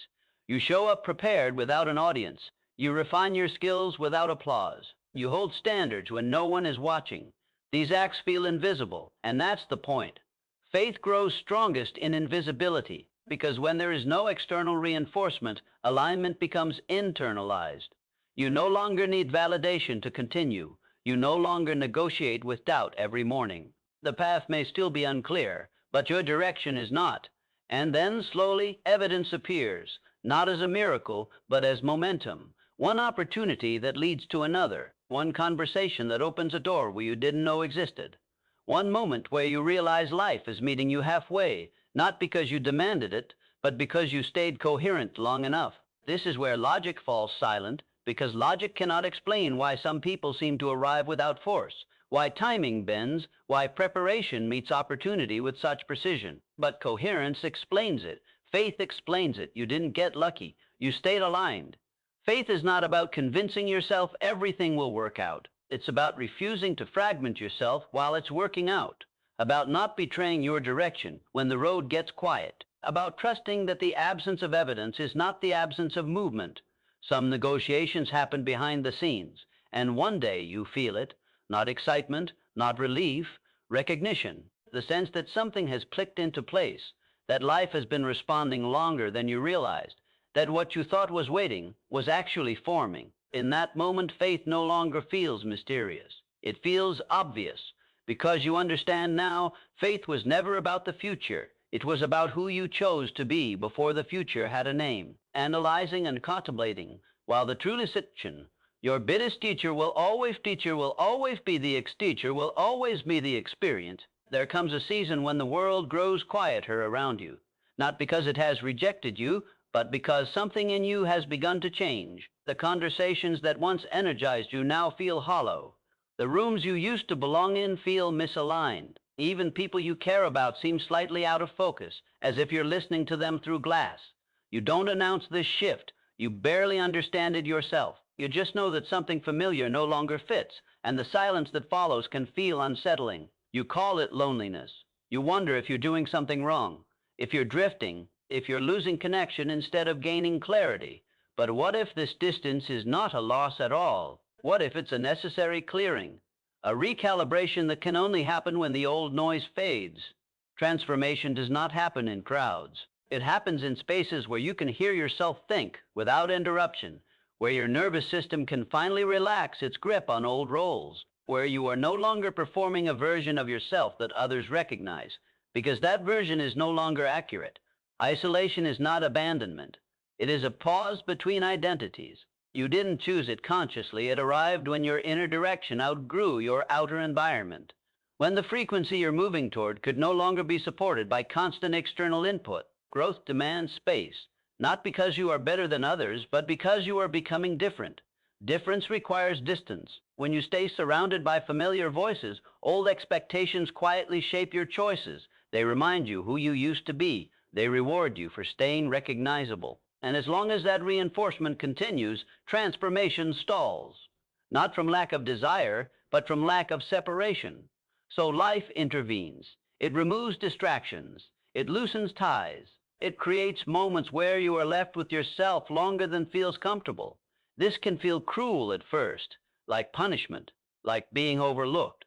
You show up prepared without an audience. You refine your skills without applause. You hold standards when no one is watching. These acts feel invisible, and that's the point. Faith grows strongest in invisibility, because when there is no external reinforcement, alignment becomes internalized. You no longer need validation to continue. You no longer negotiate with doubt every morning. The path may still be unclear, but your direction is not. And then slowly evidence appears, not as a miracle, but as momentum. One opportunity that leads to another. One conversation that opens a door where you didn't know existed. One moment where you realize life is meeting you halfway, not because you demanded it, but because you stayed coherent long enough. This is where logic falls silent, because logic cannot explain why some people seem to arrive without force, why timing bends, why preparation meets opportunity with such precision. But coherence explains it. Faith explains it. You didn't get lucky. You stayed aligned. Faith is not about convincing yourself everything will work out. It's about refusing to fragment yourself while it's working out, about not betraying your direction when the road gets quiet, about trusting that the absence of evidence is not the absence of movement. Some negotiations happen behind the scenes, and one day you feel it, not excitement, not relief, recognition, the sense that something has clicked into place, that life has been responding longer than you realized, that what you thought was waiting was actually forming. In that moment, faith no longer feels mysterious. It feels obvious. Because you understand now, faith was never about the future. It was about who you chose to be before the future had a name. Analyzing and contemplating, while the truly situation, your biggest teacher will always be the ex-teacher, will always be the experience. There comes a season when the world grows quieter around you, not because it has rejected you, but because something in you has begun to change. The conversations that once energized you now feel hollow. The rooms you used to belong in feel misaligned. Even people you care about seem slightly out of focus, as if you're listening to them through glass. You don't announce this shift. You barely understand it yourself. You just know that something familiar no longer fits, and the silence that follows can feel unsettling. You call it loneliness. You wonder if you're doing something wrong, if you're drifting, if you're losing connection instead of gaining clarity. But what if this distance is not a loss at all? What if it's a necessary clearing? A recalibration that can only happen when the old noise fades. Transformation does not happen in crowds. It happens in spaces where you can hear yourself think without interruption, where your nervous system can finally relax its grip on old roles, where you are no longer performing a version of yourself that others recognize, because that version is no longer accurate. Isolation is not abandonment. It is a pause between identities. You didn't choose it consciously. It arrived when your inner direction outgrew your outer environment. When the frequency you're moving toward could no longer be supported by constant external input. Growth demands space, not because you are better than others, but because you are becoming different. Difference requires distance. When you stay surrounded by familiar voices, old expectations quietly shape your choices. They remind you who you used to be. They reward you for staying recognizable. And as long as that reinforcement continues, transformation stalls. Not from lack of desire, but from lack of separation. So life intervenes. It removes distractions. It loosens ties. It creates moments where you are left with yourself longer than feels comfortable. This can feel cruel at first, like punishment, like being overlooked.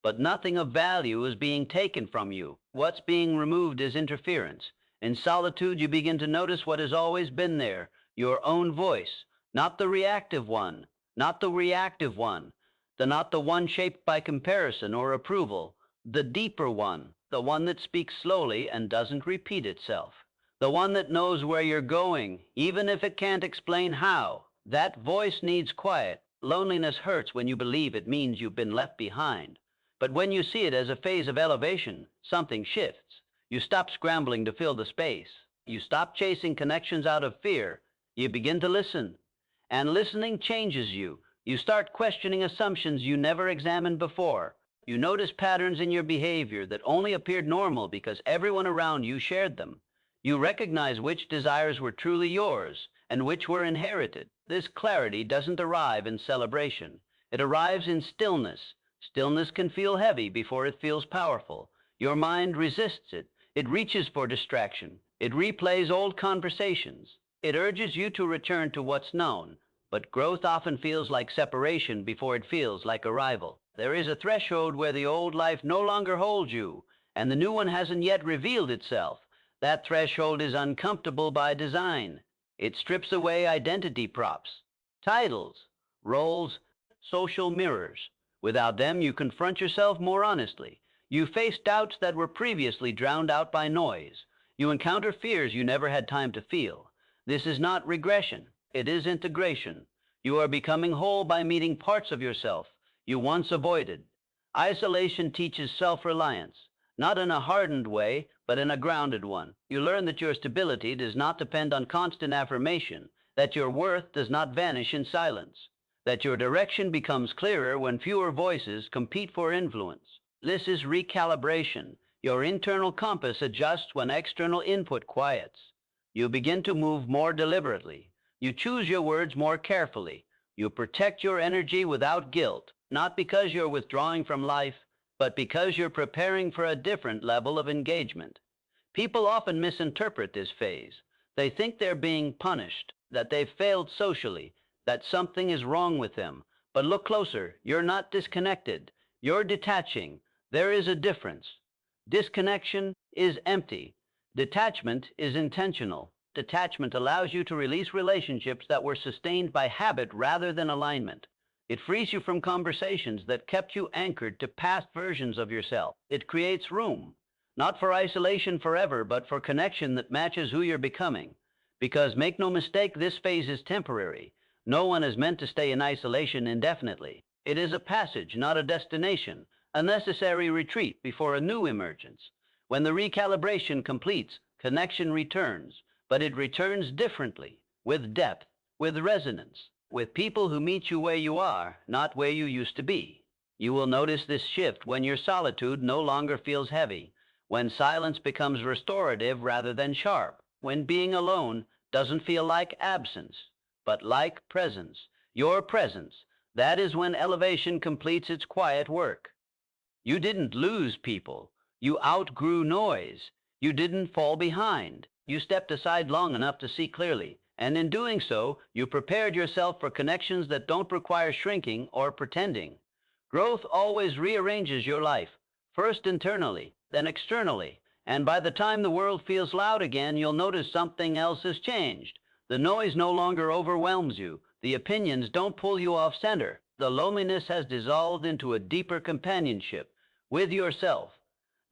But nothing of value is being taken from you. What's being removed is interference. In solitude, you begin to notice what has always been there, your own voice, not the reactive one, not the reactive one, not the one shaped by comparison or approval, the deeper one, the one that speaks slowly and doesn't repeat itself, the one that knows where you're going, even if it can't explain how. That voice needs quiet. Loneliness hurts when you believe it means you've been left behind. But when you see it as a phase of elevation, something shifts. You stop scrambling to fill the space. You stop chasing connections out of fear. You begin to listen. And listening changes you. You start questioning assumptions you never examined before. You notice patterns in your behavior that only appeared normal because everyone around you shared them. You recognize which desires were truly yours and which were inherited. This clarity doesn't arrive in celebration. It arrives in stillness. Stillness can feel heavy before it feels powerful. Your mind resists it. It reaches for distraction. It replays old conversations. It urges you to return to what's known. But growth often feels like separation before it feels like arrival. There is a threshold where the old life no longer holds you, and the new one hasn't yet revealed itself. That threshold is uncomfortable by design. It strips away identity props, titles, roles, social mirrors. Without them, you confront yourself more honestly. You face doubts that were previously drowned out by noise. You encounter fears you never had time to feel. This is not regression, it is integration. You are becoming whole by meeting parts of yourself you once avoided. Isolation teaches self-reliance, not in a hardened way, but in a grounded one. You learn that your stability does not depend on constant affirmation, that your worth does not vanish in silence, that your direction becomes clearer when fewer voices compete for influence. This is recalibration. Your internal compass adjusts when external input quiets. You begin to move more deliberately. You choose your words more carefully. You protect your energy without guilt, not because you're withdrawing from life, but because you're preparing for a different level of engagement. People often misinterpret this phase. They think they're being punished, that they've failed socially, that something is wrong with them. But look closer. You're not disconnected. You're detaching. There is a difference. Disconnection is empty. Detachment is intentional. Detachment allows you to release relationships that were sustained by habit rather than alignment. It frees you from conversations that kept you anchored to past versions of yourself. It creates room, not for isolation forever, but for connection that matches who you're becoming. Because make no mistake, this phase is temporary. No one is meant to stay in isolation indefinitely. It is a passage, not a destination, a necessary retreat before a new emergence. When the recalibration completes, connection returns, but it returns differently, with depth, with resonance, with people who meet you where you are, not where you used to be. You will notice this shift when your solitude no longer feels heavy, when silence becomes restorative rather than sharp, when being alone doesn't feel like absence, but like presence. Your presence, that is when elevation completes its quiet work. You didn't lose people. You outgrew noise. You didn't fall behind. You stepped aside long enough to see clearly, and in doing so, you prepared yourself for connections that don't require shrinking or pretending. Growth always rearranges your life, first internally, then externally, and by the time the world feels loud again, you'll notice something else has changed. The noise no longer overwhelms you. The opinions don't pull you off center. The loneliness has dissolved into a deeper companionship with yourself.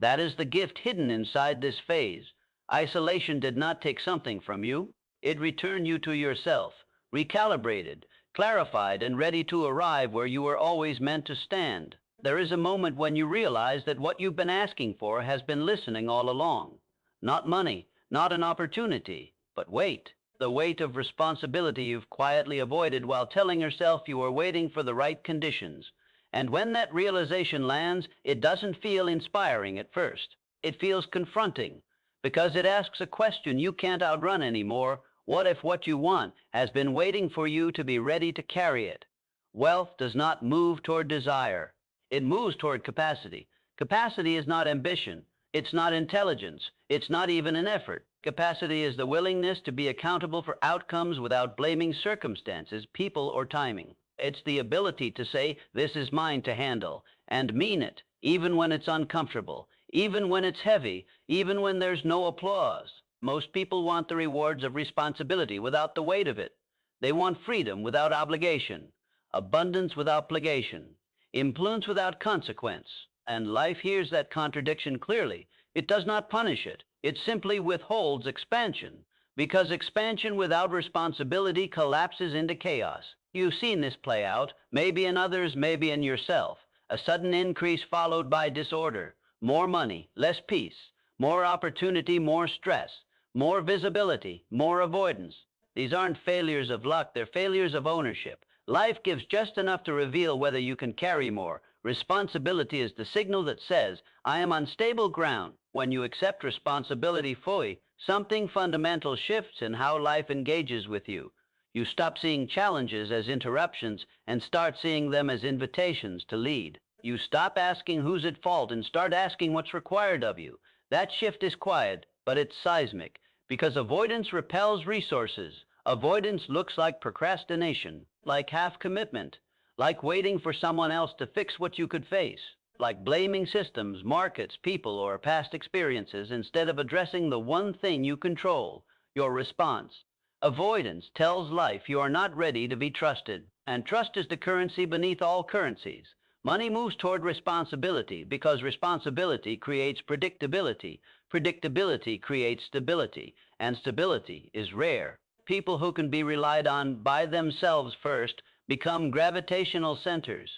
That is the gift hidden inside this phase. Isolation did not take something from you. It returned you to yourself, recalibrated, clarified, and ready to arrive where you were always meant to stand. There is a moment when you realize that what you've been asking for has been listening all along. Not money, not an opportunity, but weight. The weight of responsibility you've quietly avoided while telling yourself you were waiting for the right conditions. And when that realization lands, it doesn't feel inspiring at first. It feels confronting, because it asks a question you can't outrun anymore. What if what you want has been waiting for you to be ready to carry it? Wealth does not move toward desire. It moves toward capacity. Capacity is not ambition. It's not intelligence. It's not even an effort. Capacity is the willingness to be accountable for outcomes without blaming circumstances, people, or timing. It's the ability to say, this is mine to handle, and mean it, even when it's uncomfortable, even when it's heavy, even when there's no applause. Most people want the rewards of responsibility without the weight of it. They want freedom without obligation, abundance without obligation, influence without consequence. And life hears that contradiction clearly. It does not punish it. It simply withholds expansion, because expansion without responsibility collapses into chaos. You've seen this play out, maybe in others, maybe in yourself. A sudden increase followed by disorder. More money, less peace. More opportunity, more stress. More visibility, more avoidance. These aren't failures of luck, they're failures of ownership. Life gives just enough to reveal whether you can carry more. Responsibility is the signal that says, I am on stable ground. When you accept responsibility fully, something fundamental shifts in how life engages with you. You stop seeing challenges as interruptions and start seeing them as invitations to lead. You stop asking who's at fault and start asking what's required of you. That shift is quiet, but it's seismic, because avoidance repels resources. Avoidance looks like procrastination, like half commitment, like waiting for someone else to fix what you could face, like blaming systems, markets, people, or past experiences instead of addressing the one thing you control, your response. Avoidance tells life you are not ready to be trusted, and trust is the currency beneath all currencies. Money moves toward responsibility because responsibility creates predictability. Predictability creates stability, and stability is rare. People who can be relied on by themselves first become gravitational centers.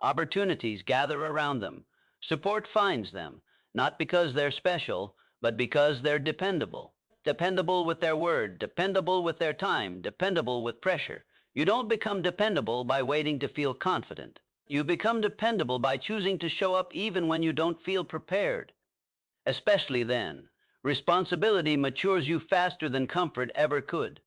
Opportunities gather around them. Support finds them, not because they're special, but because they're dependable. Dependable with their word, dependable with their time, dependable with pressure. You don't become dependable by waiting to feel confident. You become dependable by choosing to show up even when you don't feel prepared. Especially then, responsibility matures you faster than comfort ever could.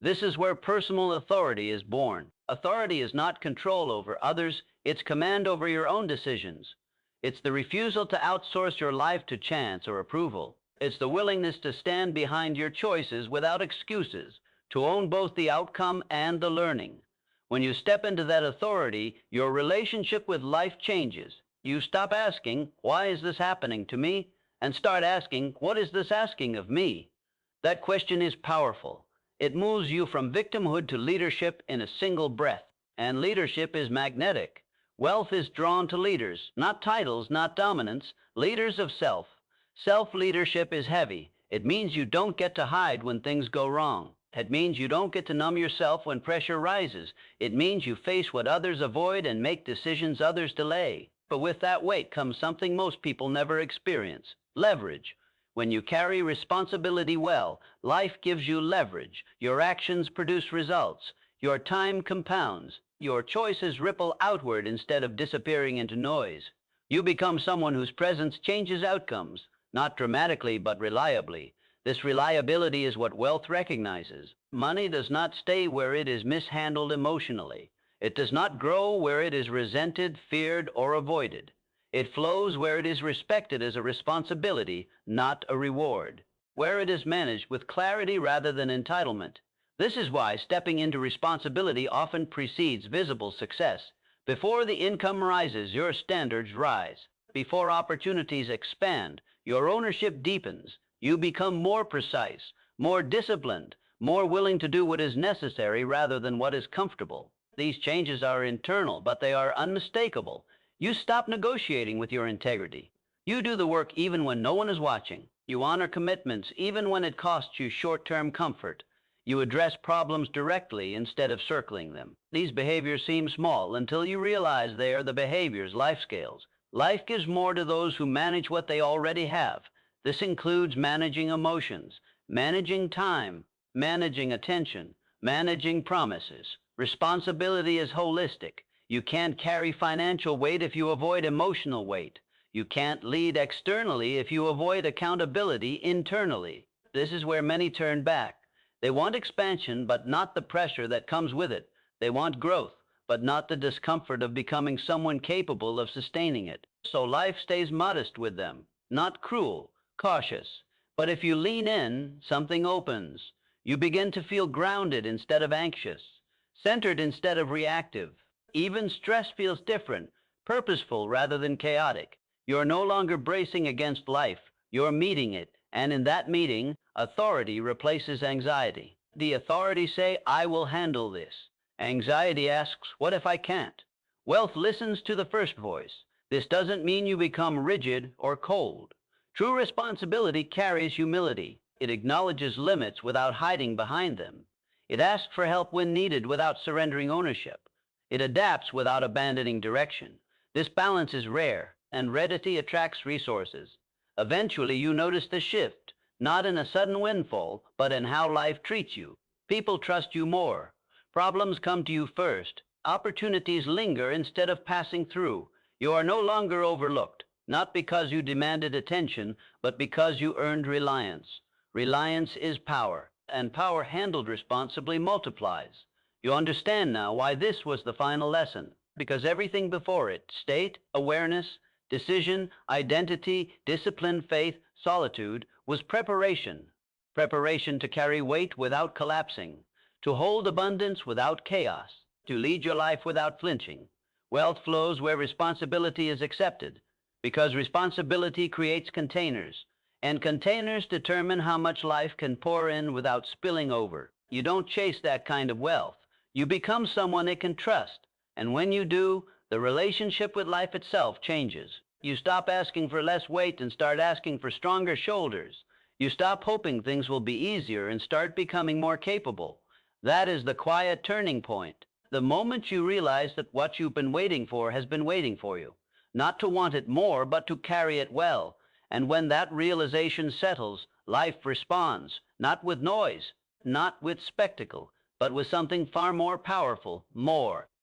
This is where personal authority is born. Authority is not control over others, it's command over your own decisions. It's the refusal to outsource your life to chance or approval. It's the willingness to stand behind your choices without excuses, to own both the outcome and the learning. When you step into that authority, your relationship with life changes. You stop asking, why is this happening to me? And start asking, what is this asking of me? That question is powerful. It moves you from victimhood to leadership in a single breath. And leadership is magnetic. Wealth is drawn to leaders, not titles, not dominance, leaders of self. Self-leadership is heavy. It means you don't get to hide when things go wrong. It means you don't get to numb yourself when pressure rises. It means you face what others avoid and make decisions others delay. But with that weight comes something most people never experience: leverage. When you carry responsibility well, life gives you leverage. Your actions produce results. Your time compounds. Your choices ripple outward instead of disappearing into noise. You become someone whose presence changes outcomes, not dramatically but reliably. This reliability is what wealth recognizes. Money does not stay where it is mishandled emotionally. It does not grow where it is resented, feared, or avoided. It flows where it is respected as a responsibility, not a reward. Where it is managed with clarity rather than entitlement. This is why stepping into responsibility often precedes visible success. Before the income rises, your standards rise. Before opportunities expand, your ownership deepens. You become more precise, more disciplined, more willing to do what is necessary rather than what is comfortable. These changes are internal, but they are unmistakable. You stop negotiating with your integrity. You do the work even when no one is watching. You honor commitments even when it costs you short-term comfort. You address problems directly instead of circling them. These behaviors seem small until you realize they are the behaviors life scales. Life gives more to those who manage what they already have. This includes managing emotions, managing time, managing attention, managing promises. Responsibility is holistic. You can't carry financial weight if you avoid emotional weight. You can't lead externally if you avoid accountability internally. This is where many turn back. They want expansion, but not the pressure that comes with it. They want growth, but not the discomfort of becoming someone capable of sustaining it. So life stays modest with them, not cruel, cautious. But if you lean in, something opens. You begin to feel grounded instead of anxious, centered instead of reactive. Even stress feels different, purposeful rather than chaotic. You're no longer bracing against life. You're meeting it. And in that meeting, authority replaces anxiety. The authority say, I will handle this. Anxiety asks, what if I can't? Wealth listens to the first voice. This doesn't mean you become rigid or cold. True responsibility carries humility. It acknowledges limits without hiding behind them. It asks for help when needed without surrendering ownership. It adapts without abandoning direction. This balance is rare, and rarity attracts resources. Eventually, you notice the shift, not in a sudden windfall, but in how life treats you. People trust you more. Problems come to you first. Opportunities linger instead of passing through. You are no longer overlooked, not because you demanded attention, but because you earned reliance. Reliance is power, and power handled responsibly multiplies. You understand now why this was the final lesson, because everything before it, state, awareness, decision, identity, discipline, faith, solitude, was preparation. Preparation to carry weight without collapsing, to hold abundance without chaos, to lead your life without flinching. Wealth flows where responsibility is accepted, because responsibility creates containers, and containers determine how much life can pour in without spilling over. You don't chase that kind of wealth. You become someone it can trust, and when you do, The relationship with life itself changes. You stop asking for less weight and start asking for stronger shoulders. You stop hoping things will be easier and start becoming more capable. That is the quiet turning point. The moment you realize that what you've been waiting for has been waiting for you. Not to want it more, but to carry it well. And when that realization settles, life responds, not with noise, not with spectacle, but with something far more powerful, more.